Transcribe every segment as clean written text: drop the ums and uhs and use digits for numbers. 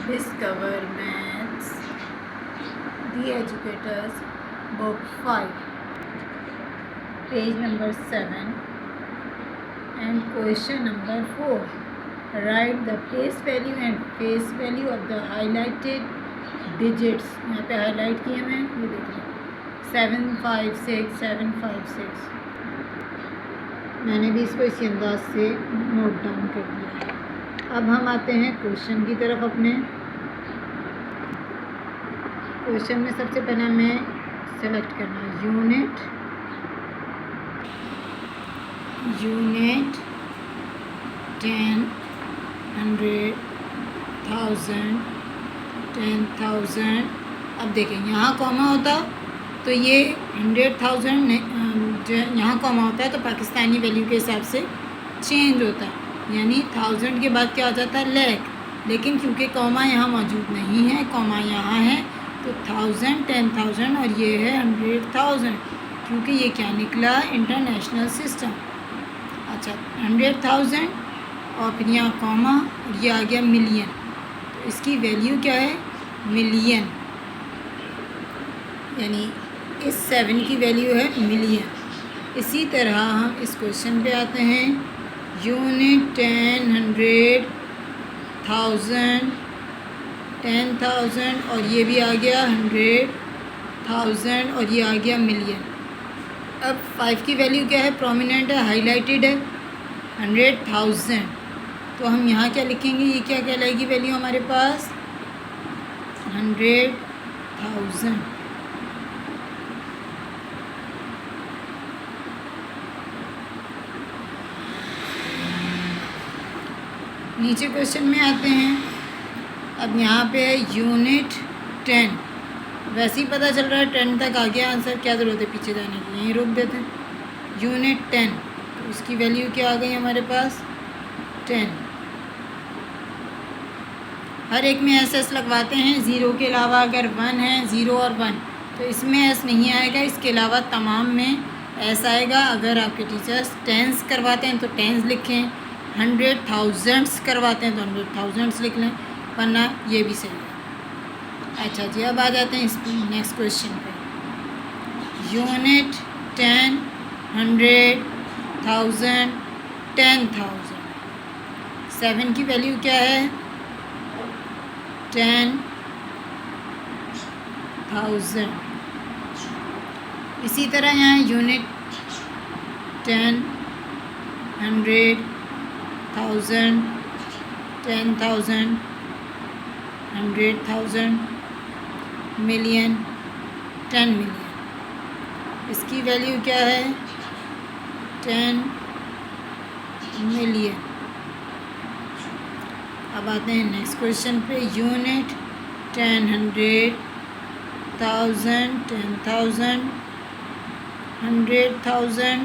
Discover Maths, The Educators, Book 5, page number 7 and question number 4. Write the place value and face value of the highlighted digits. यहाँ पे highlight किए मैं, ये देखिए 756 756। मैंने भी इसको इसी अंदाज से नोट डाउन कर दिया है। अब हम आते हैं क्वेश्चन की तरफ अपने। क्वेश्चन में सबसे पहले हमें सेलेक्ट करना है यूनिट 10, 100, 1000, 10,000। अब देखें यहाँ कॉमा होता तो ये 100,000 यहाँ कॉमा होता है तो पाकिस्तानी वैल्यू के हिसाब से चेंज होता है, यानी 1000 के बाद क्या आ जाता है लाख। लेकिन क्योंकि कॉमा यहाँ मौजूद नहीं है, कॉमा यहाँ है तो 1000, 10,000 और ये है 100,000, क्योंकि ये क्या निकला इंटरनेशनल सिस्टम। अच्छा 100,000 और फिर यहाँ कॉमा और ये आ गया मिलियन, तो इसकी वैल्यू क्या है मिलियन, यानी इस 7 की वैल्यू है मिलियन। इसी तरह हम इस क्वेश्चन पे आते हैं यूनिट 10, 100, 1000, 10,000 और ये भी आ गया 100,000 और ये आ गया मिलियन। अब 5 की वैल्यू क्या है प्रोमिनेंट है, हाईलाइटेड है 100,000, तो हम यहाँ क्या लिखेंगे, ये क्या कहलाएगी वैल्यू हमारे पास 100,000। नीचे क्वेश्चन में आते हैं। अब यहाँ पे है यूनिट 10, वैसे ही पता चल रहा है 10 तक आ गया आंसर, क्या ज़रूरत है पीछे जाने की, यहीं रोक देते हैं। यूनिट 10, तो उसकी वैल्यू क्या आ गई हमारे पास 10। हर एक में एस लगवाते हैं, ज़ीरो के अलावा अगर 1 है 0 और 1 तो इसमें एस नहीं आएगा, इसके अलावा तमाम में एस आएगा। अगर आपके टीचर्स टेंस करवाते हैं तो टेंस लिखें, 100,000 करवाते हैं तो 100,000 लिख लें, वरना ये भी सही है। अच्छा जी, अब आ जाते हैं इस नेक्स्ट क्वेश्चन पे। यूनिट 10, 100,000, 10,000। 7 की वैल्यू क्या है 10,000। इसी तरह यहाँ यूनिट 10, 100,000, 10,000, 100,000, मिलियन, 10 मिलियन। इसकी वैल्यू क्या है 10 मिलियन। अब आते हैं नेक्स्ट क्वेश्चन पे। Unit 10, 100,000, 10,000, 100,000,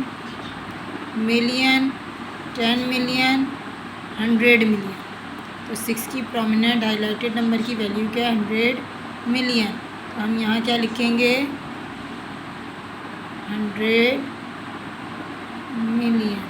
million, 10 million, 100 million. तो 6 की प्रोमिनेंट हाईलाइटेड नंबर की वैल्यू क्या है 100 मिलियन। तो हम यहाँ क्या लिखेंगे 100 मिलियन।